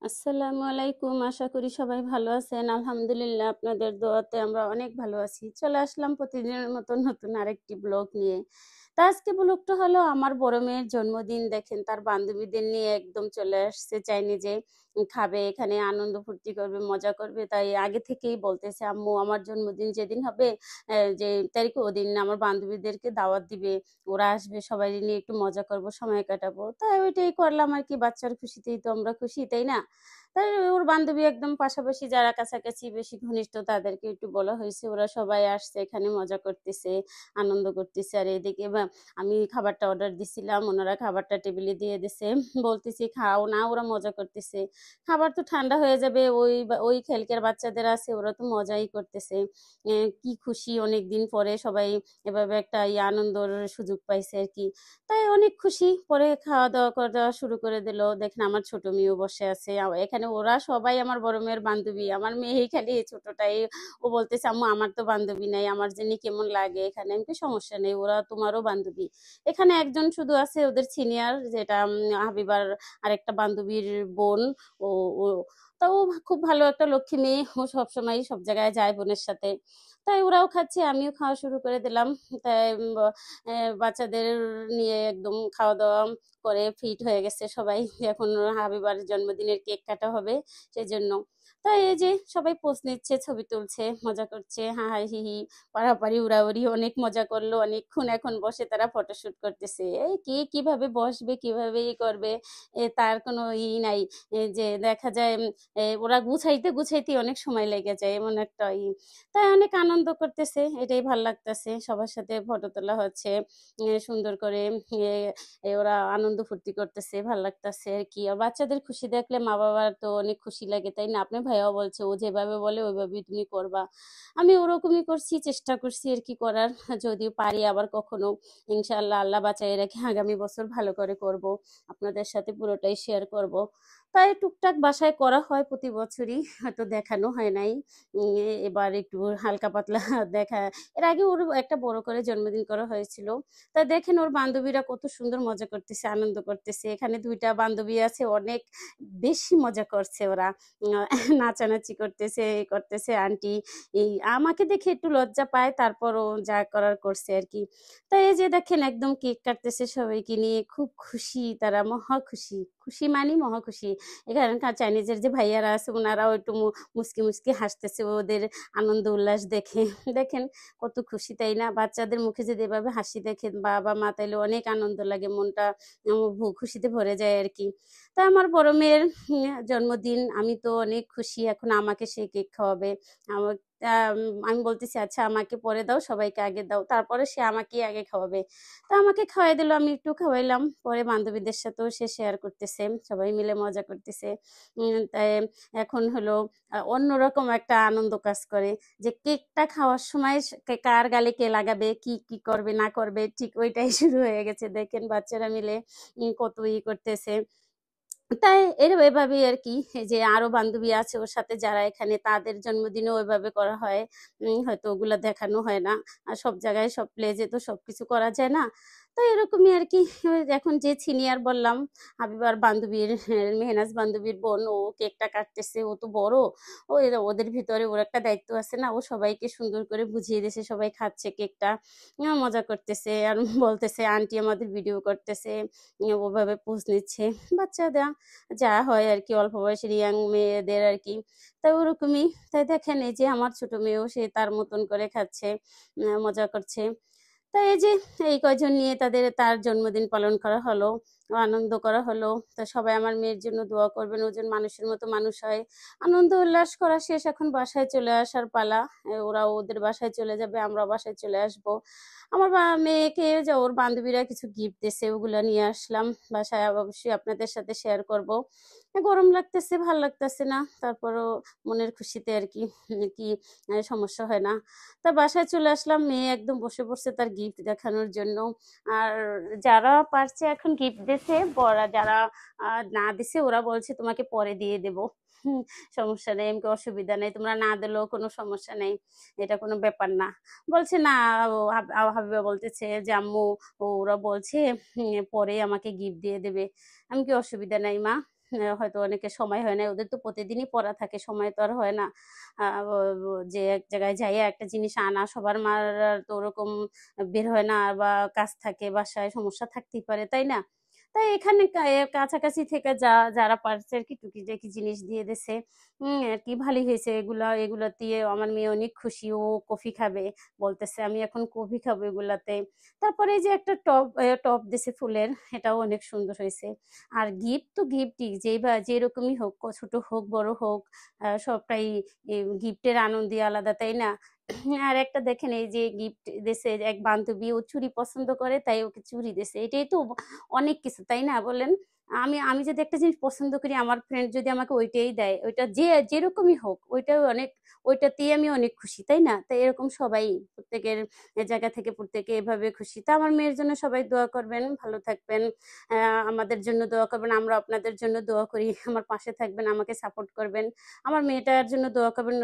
আসসালামু আলাইকুম। আশা করি সবাই ভালো আছেন। আলহামদুলিল্লাহ আপনাদের দোয়াতে আমরা অনেক ভালো আছি। চলে আসলাম প্রতিদিনের মতো নতুন আরেকটি ব্লগ নিয়ে। তা আজকে ব্লগটা হলো আমার বড় মেয়ের জন্মদিন। দেখেন তার বান্ধবীদের নিয়ে একদম চলে আসছে। চাইনি যে খাবে, এখানে আনন্দ ফুর্তি করবে, মজা করবে। তাই আগে থেকেই বলতেছে, আম্মু আমার জন্মদিন যেদিন হবে যে তারিখে ওদিন আমার বান্ধবীদেরকে দাওয়াত দিবে। ওরা আসবে, সবাই নিয়ে একটু মজা করব, সময় কাটাবো। তাই ওইটাই করলাম আর কি। বাচ্চার খুশিতেই তো আমরা খুশি, তাই না? তাই ওর বান্ধবী একদম পাশাপাশি যারা কাছাকাছি বেশি ঘনিষ্ঠ তাদেরকে একটু বলা হয়েছে। ওরা সবাই আসছে, এখানে মজা করতেছে, আনন্দ করতেছে। আর এদিকে আমি খাবারটা অর্ডার দিছিলাম, ওনারা খাবারটা টেবিলে দিয়ে দিছে। বলতেছি খাও না, ওরা মজা করতেছে। খাবার তো ঠান্ডা হয়ে যাবে, ওই খেলকের বাচ্চাদের আছে, ওরা তো মজাই করতেছে। কি খুশি, অনেক দিন পরে সবাই এভাবে একটা আনন্দর সুযোগ পাইছে আর কি। তাই অনেক খুশি। পরে খাওয়া দাওয়া করা শুরু করে দিল। দেখেন আমার ছোট মেয়েও বসে আছে। এখানে ওরা সবাই আমার বড় মেয়ের বান্ধবী। আমার মেয়েই খালি এই ছোটটাই। ও বলতেছে, আম্মু আমার তো বান্ধবী নাই, আমার জানি কেমন লাগে এখানে। আমি কি সমস্যা নেই, ওরা তোমারও বান্ধবী। এখানে একজন শুধু আছে ওদের সিনিয়র, যেটা হাবিবার আরেকটা বান্ধবীর বোন। ও ও তা ও খুব ভালো একটা লক্ষ্মী মেয়ে। ও সবসময় সব জায়গায় যায় বোনের সাথে। তাই ওরাও খাচ্ছে, আমিও খাওয়া শুরু করে দিলাম। তাই বাচ্চাদের নিয়ে একদম খাওয়া দাওয়া করে ফিট হয়ে গেছে সবাই। এখন হাবিবার জন্মদিনের কেক কাটা হবে, সেই জন্য। তাই এই যে সবাই পোজ নিচ্ছে, ছবি তুলছে, মজা করছে, হা হাই হি হি, পাড়াপাড়ি উড়াউড়ি অনেক মজা করলো অনেকক্ষণ। এখন বসে তারা ফটোশুট করতেছে। এই কে কিভাবে বসবে, কিভাবে করবে, তার কোনো নাই। যে দেখা যায় ওরা গুছাইতে গুছাইতে অনেক সময় লেগে যায়, এমন একটা তাই অনেক আনন্দ করতেছে, এটাই ভাল লাগতেছে। সবার সাথে ফটো তোলা হচ্ছে সুন্দর করে। এ ওরা আনন্দ ফুর্তি করতেছে, ভাল লাগতেছে আর কি। আর বাচ্চাদের খুশি দেখলে মা বাবার তো অনেক খুশি লাগে, তাই না? আপনার ভাইয়াও বলছে ও যেভাবে বলে ওইভাবেই তুমি করবা। আমি ওরকমই করছি, চেষ্টা করছি আর কি করার। যদিও পারি আবার কখনো, ইনশাআল্লাহ আল্লাহ বাঁচায় রেখে আগামী বছর ভালো করে করব, আপনাদের সাথে পুরোটাই শেয়ার করব। তাই টুকটাক বাসায় করা হয় প্রতি বছরই, হয়তো দেখানো হয় নাই। এবার একটু হালকা পাতলা দেখা। এর আগে ওর একটা বড় করে জন্মদিন করা হয়েছিল। তা দেখেন ওর বান্ধবীরা কত সুন্দর মজা করতেছে, আনন্দ করতেছে। এখানে দুইটা বান্ধবী আছে, অনেক বেশি মজা করছে ওরা। নাচানাচি করতেছে, এই করতেছে। আন্টি এই আমাকে দেখে একটু লজ্জা পায়, তারপরও যা করার করছে আর কি। তাই এই যে দেখেন একদম কেক কাটতেছে সবাইকে নিয়ে, খুব খুশি তারা, মহা খুশি। খুশি মানে মহা খুশি। এখানকার চাইনিজের যে ভাইয়ারা আছে ওনারাও একটু মুচকি মুচকি হাসতেছে ওদের আনন্দ উল্লাস দেখে। দেখেন কত খুশি, তাই না? বাচ্চাদের মুখে যদি এভাবে হাসি দেখে বাবা মা, তাইলে অনেক আনন্দ লাগে, মনটা খুশিতে ভরে যায় আর কি। তা আমার বড় মেয়ের জন্মদিন, আমি তো অনেক খুশি। এখন আমাকে সে কেক খাওয়াবে। আমার আমি বলতেছি আচ্ছা আমাকে পরে দাও, সবাইকে আগে দাও, তারপরে সে আমাকেই আগে খাওয়াবে। তা আমাকে খাওয়াই দিল, আমি একটু খাওয়াইলাম। পরে বান্ধবীদের সাথেও সে শেয়ার করতেছে, সবাই মিলে মজা করতেছে। তাই এখন হলো অন্যরকম একটা আনন্দ কাজ করে, যে কেকটা খাওয়ার সময় কার গালে কে লাগাবে, কি কি করবে না করবে, ঠিক ওইটাই শুরু হয়ে গেছে। দেখেন বাচ্চারা মিলে কত করতেছে। তাই এভাবেই আর কি। এই যে আরো বান্ধবী আছে ওর সাথে যারা এখানে, তাদের জন্মদিনও ওইভাবে করা হয়। হয়তো ওগুলা দেখানো হয় না। আর সব জায়গায় সব প্লেজে তো সবকিছু করা যায় না। তো এরকমই আর কি। এখন যে সিনিয়র বললাম, হাবিবার বান্ধবীর মেহনাজ বান্ধবীর বোন, ও কেকটা কাটতেছে। ও তো বড়, ওদের ভিতরে ওর একটা দায়িত্ব আছে না, ও সবাইকে সুন্দর করে বুঝিয়ে দিয়েছে। সবাই খাচ্ছে কেকটা, মজা করতেছে আর বলতেছে আন্টি আমাদের ভিডিও করতেছে, ওভাবে পোজ নিচ্ছে। বাচ্চারা যা হয় আর কি, অল্প বয়সের ইয়াং মেয়েদের আর কি। তাই ওরকমই। তাই দেখেন এই যে আমার ছোট মেয়েও সে তার মতন করে খাচ্ছে, মজা করছে। তাই এই যে এই কয়জন নিয়ে তার জন্মদিন পালন করা হলো, আনন্দ করা হলো। তা সবাই আমার মেয়ের জন্য দোয়া করবেন, ও যেন মানুষের মতো মানুষ হয়। আনন্দ উল্লাস করা শেষ, এখন বাসায় চলে আসার পালা। ওরা ওদের বাসায় চলে যাবে, আমরা বাসায় চলে আসব। আমার মেয়েকে যে ওর বান্ধবীরা কিছু গিফট দিয়েছে, ওগুলো নিয়ে আসলাম বাসায়। অবশ্যই আপনাদের সাথে শেয়ার করব। গরম লাগতেছে, ভাল লাগতেছে না, তারপরও মনের খুশিতে আর কি। কি সমস্যা হয় না। তা বাসায় চলে আসলাম, মেয়ে একদম বসে পড়ছে তার গিফট দেখানোর জন্য। আর যারা পারছে এখন গিফট দিছে, যারা না দিছে ওরা বলছে তোমাকে পরে দিয়ে দেবো। সমস্যা নেই, এমনি অসুবিধা নেই, তোমরা না দিলেও কোনো সমস্যা নেই, এটা কোনো ব্যাপার না। বলছে না, হাবিবা বলতেছে যে আম্মু ওরা বলছে পরে আমাকে গিফট দিয়ে দেবে। আমি কি অসুবিধা নাই মা, হয়তো অনেকের সময় হয় না, ওদের তো প্রতিদিনই পড়া থাকে, সময় তো আর হয় না যে এক জায়গায় যাইয়া একটা জিনিস আনা। সবার মার তো ওরকম বের হয় না, বা কাজ থাকে, বাসায় সমস্যা থাকতেই পারে, তাই না? তাই এখানে কাছাকাছি থেকে যারা পারছে আর কি টুকিটাকি জিনিস দিয়ে দিছে। আর কি ভালোই হয়েছে, এগুলা দিয়ে আমার মেয়ে অনেক খুশি, ও কফি খাবে বলতেছে, আমি এখন কফি খাবো এগুলাতে। তারপরে এই যে একটা টপ দিছে ফুলের, এটাও অনেক সুন্দর হয়েছে। আর গিফট তো গিফটই, যেই বা যেরকমই হোক, ছোট হোক বড় হোক, সবটাই গিফটের আনন্দই আলাদা, তাই না? আর একটা দেখেন, এই যে গিফট দিছে, এক বান্ধবী ও চুড়ি পছন্দ করে, তাই ওকে চুড়ি দিছে। এটাই তো অনেক কিছু, তাই না বলেন? আমি আমি যদি একটা জিনিস পছন্দ করি, আমার ফ্রেন্ড যদি আমাকে ওইটাই দেয়, ওইটা যেরকমই হোক, ওইটাও অনেক, ওইটাতেই আমি অনেক খুশি, তাই না? তাই এরকম সবাই প্রত্যেকের জায়গা থেকে প্রত্যেকে এভাবে খুশি। তা আমার মেয়ের জন্য সবাই দোয়া করবেন, ভালো থাকবেন, আমাদের জন্য দোয়া করবেন, আমরা আপনাদের জন্য দোয়া করি, আমার পাশে থাকবেন, আমাকে সাপোর্ট করবেন, আমার মেয়েটার জন্য দোয়া করবেন।